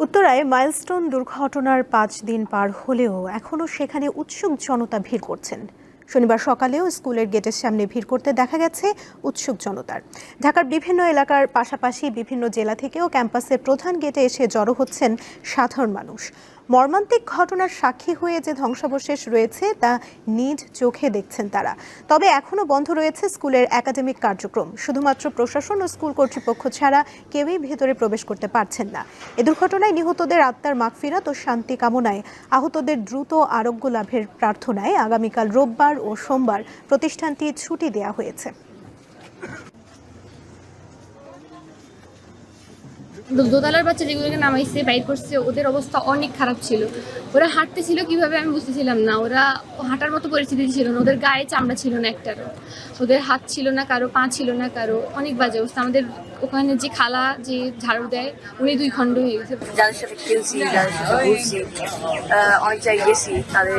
উত্তরায় মাইলস্টোন দুর্ঘটনার ৫ দিন পার হলেও এখনও সেখানে উৎসুক জনতা ভিড় করছেন। শনিবার সকালেও স্কুলের গেটের সামনে ভিড় করতে দেখা গেছে উৎসুক জনতার। ঢাকার বিভিন্ন এলাকার পাশাপাশি বিভিন্ন জেলা থেকেও ক্যাম্পাসের প্রধান গেটে এসে জড়ো হচ্ছেন সাধারণ মানুষ। মর্মান্তিক ঘটনার সাক্ষী হয়ে যে ধ্বংসাবশেষ রয়েছে তা নিজ চোখে দেখছেন তারা। তবে এখনও বন্ধ রয়েছে স্কুলের একাডেমিক কার্যক্রম। শুধুমাত্র প্রশাসন ও স্কুল কর্তৃপক্ষ ছাড়া কেউই ভেতরে প্রবেশ করতে পারছেন না। এ দুর্ঘটনায় নিহতদের আত্মার মাগফিরাত ও শান্তি কামনায়, আহতদের দ্রুত আরোগ্য লাভের প্রার্থনায় আগামীকাল রোববার ও সোমবার প্রতিষ্ঠানটি ছুটি দেওয়া হয়েছে। দোতলার বাচ্চা যেগুলোকে নামাইছে বাইর করছে, ওদের অবস্থা অনেক খারাপ ছিল। ওরা হাঁটতেছিল কিভাবে আমি বুঝতেছিলাম না। ওরা হাঁটার মতো পরিস্থিতি ছিল না। ওদের গায়ে চামড়া ছিল না একটারও, ওদের হাত ছিল না কারো, পা ছিল না কারো। অনেক বাজে অবস্থা। আমাদের ওখানে যে খালা যে ঝাড়ু দেয় উনি 2 খণ্ড হয়ে গেছে। যাদের সাথে খেলছি, যাদের সাথে ঘুরছি, অনেক জায়গায় গেছি, তাদের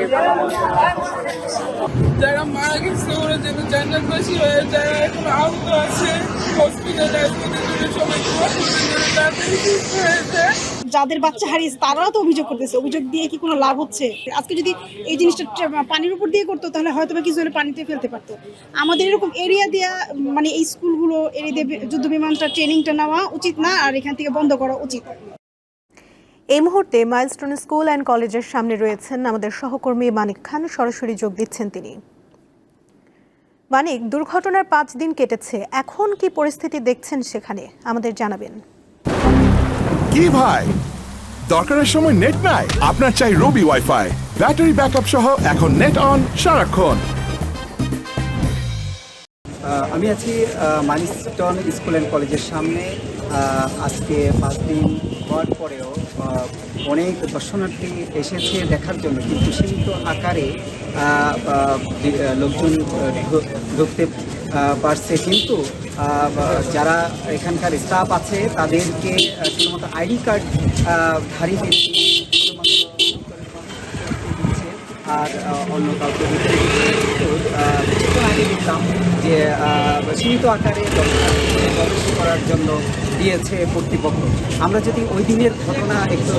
যারা মারা গেছে ওরা যেন জান্নাতবাসী হয়ে যায়। এখন আহত আছে হসপিটালে, সবাই তাড়াতাড়ি সুস্থ হয়ে যায়। যাদের বাচ্চা হারিয়েছে তারাও তো অভিযোগ করতেছে। অভিযোগ দিয়ে কি কোনো লাভ হচ্ছে? আজকে যদি এই জিনিসটা পানির উপর দিয়ে করতো তাহলে হয়তো বা কিছু হলে পানিতে ফেলতে পারতো। আমাদের এরকম এরিয়া দেওয়া, মানে এই স্কুলগুলো এরিয়া দিয়ে যুদ্ধ বিমানটা ট্রেনিংটা নেওয়া উচিত না, আর এখান থেকে বন্ধ করা উচিত। এই মুহূর্তে মাইলস্টোন স্কুল অ্যান্ড কলেজের সামনে রয়েছেন আমাদের সহকর্মী মানিক খান। সরাসরি যোগ দিচ্ছেন তিনি। মানিক, দুর্ঘটনার 5 দিন কেটেছে, এখন কি পরিস্থিতি দেখছেন সেখানে আমাদের জানাবেন। কি ভাই, দরকারের সময় নেট নাই? আপনার চাই রবি ওয়াইফাই, ব্যাটারি ব্যাকআপ সহ এখন নেট অন সারাক্ষণ। আমি আছি মাইলস্টোন স্কুল অ্যান্ড কলেজের সামনে। আজকে 5 দিন হওয়ার পরেও অনেক দর্শনার্থী এসেছে দেখার জন্য, কিন্তু সীমিত আকারে লোকজন ঢুকতে পারছে। কিন্তু যারা এখানকার স্টাফ আছে তাদেরকে শুধুমাত্র আইডি কার্ড ধারীদের আর অন্য কাউকে কিছুক্ষণ আগে দেখলাম যে সীমিত আকারে প্রবেশ করার জন্য দিয়েছে কর্তৃপক্ষ। আমরা যদি ওই দিনের ঘটনা একটু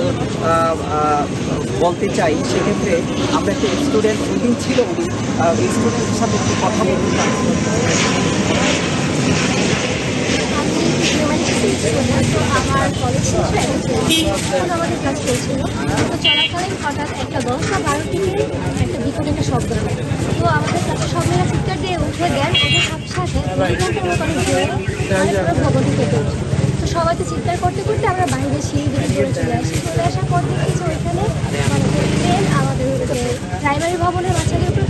বলতে চাই, সেক্ষেত্রে আমরা একটা স্টুডেন্ট, ওই দিন ছিল উনি, এই স্টুডেন্টের সাথে একটু কথা বলতে আমার কলেজ শেষ হয়ে গেছে, আমাদের ক্লাস চলছিল। তো চলাকালীন হঠাৎ একটা 10 বা 12 থেকে একটা বিকট একটা শব্দ হয়। তো আমাদের ক্লাসের সব মেয়েরা চিৎকার দিয়ে উঠে দেন। ওদের সাথে ভবনটি কেটে উঠে। তো সবাইকে চিৎকার করতে করতে আমরা বাইরে সিঁড়ি দিকে ঘুরে চলে আসি। চলে আসার পর দেখেছি ওইখানে মানে ট্রেন আমাদের প্রাইমারি ভবনের বাচ্চাদের উপর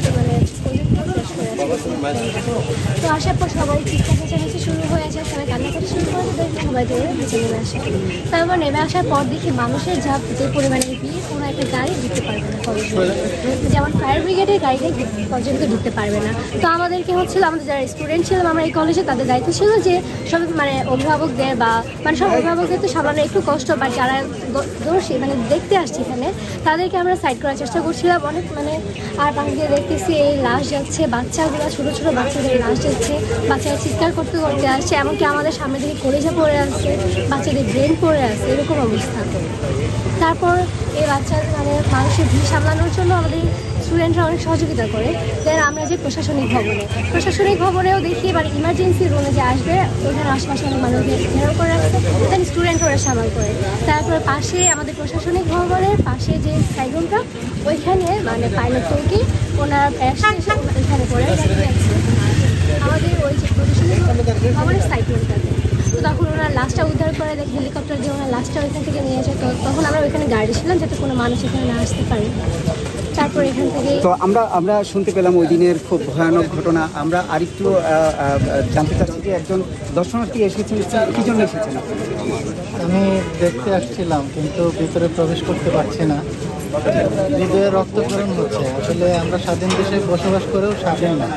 তো আসার পর সবাই চিৎকার চেঁচামেচি শুরু হয়ে আসে, সবাই কান্নাকাটি শুরু করে, সবাই দৌড়ে নিচে নেমে আসে। তারপর নেমে আসার পর দেখি মানুষের যে পরিমাণে ভিড়, কোনো একটা গাড়ি ঢুকতে পারবে না কলেজে, যেমন ফায়ার ব্রিগেডের গাড়িটাই পর্যন্ত ঢুকতে পারবে না। তো আমাদেরকে হচ্ছিল, আমাদের যারা স্টুডেন্ট ছিলাম আমরা এই কলেজে, তাদের দায়িত্ব ছিল যে সব মানে অভিভাবকদের বা মানে সব অভিভাবকদের তো সামান্য একটু কষ্ট, বা যারা দোষী মানে দেখতে আসছে এখানে, তাদেরকে আমরা সাইড করার চেষ্টা করছিলাম অনেক। মানে আর পাশ দিয়ে দেখতেছি এই লাশ যাচ্ছে, বাচ্চাগুলো ছোটো ছোটো বাচ্চাদের লাশ যাচ্ছে, বাচ্চারা চিৎকার করতে করতে আসছে, এমনকি আমাদের সামনে থেকে কলেজে পড়ে আসছে, বাচ্চাদের ব্রেন পড়ে আসছে, এরকম অবস্থা। তারপর এই বাচ্চাদের মানে মানুষের ভিড় সামলানোর জন্য আমাদের স্টুডেন্টরা অনেক সহযোগিতা করে। দেন আমরা যে প্রশাসনিক ভবনেও দেখি মানে ইমার্জেন্সি রুমে যে আসবে, ওইখানে আশপাশে অনেক মানুষকে ঘেরাও করে রাখছে, দেন স্টুডেন্ট ওরা সামাল করে। তারপর পাশে আমাদের প্রশাসনিক ভবনের পাশে যে সাইড রুমটা, ওইখানে মানে পাইলট চৌকি ওনার এখানে করে আমাদের ওই যে প্রশাসনিক ভবনের সাইড রুমটাতে। তো তখন ওনার লাশটা উদ্ধার করে দেখে হেলিকপ্টার দিয়ে ওনার লাশটা ওইখান থেকে নিয়ে আসে। তো তখন আমরা ওইখানে গাড়ি ছিলাম যাতে কোনো মানুষ এখানে না আসতে পারে। তারপর এখান থেকে তো আমরা শুনতে পেলাম ওই দিনের খুব ভয়ানক ঘটনা। আমরা আরেকটু জানতে চাচ্ছি যে একজন দর্শনার্থী এসেছেন, কী জন্য এসেছেন? আমি দেখতে আসছিলাম, কিন্তু ভিতরে প্রবেশ করতে পারছি না। হৃদয়ে রক্তক্ষরণ হচ্ছে। আসলে আমরা স্বাধীন দেশে বসবাস করেও স্বাধীন না।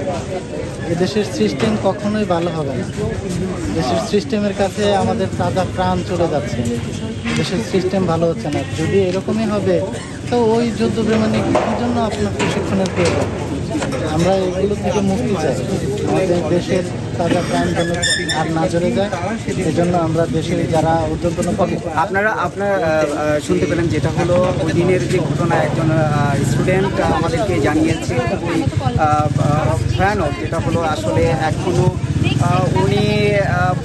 এদেশের সিস্টেম কখনোই ভালো হবে না। দেশের সিস্টেমের কাছে আমাদের তাজা প্রাণ চলে যাচ্ছে। দেশের সিস্টেম ভালো হচ্ছে না। যদি এরকমই হবে তো ওই যুদ্ধ বিমানে কী জন্য আপনার প্রশিক্ষণের প্রয়োজন? আমরা এগুলো থেকে মুক্তি চাই, আমাদের দেশের তাজা প্রাণ যেন আর না জড়ে যায়, এজন্য আমরা দেশের যারা ঊর্ধ্বতন আপনারা শুনতে পেলেন, যেটা হলো ওই দিনের যে ঘটনা, একজন স্টুডেন্ট আমাদেরকে জানিয়েছে খুবই ভয়ানক, যেটা হলো আসলে এখনো উনি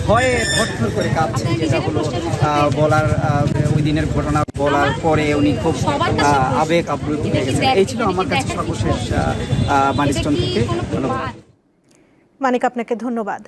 ভয়ে থরথর করে কাঁপছেন, যেটা হলো বলার ওই দিনের ঘটনা বলার পরে উনি খুব আবেগ আপ্লুত হয়ে গেছেন। এই ছিল আমার কাছে সর্বশেষ মাইলস্টোন থেকে। ধন্যবাদ। মানিক, আপনাকে ধন্যবাদ।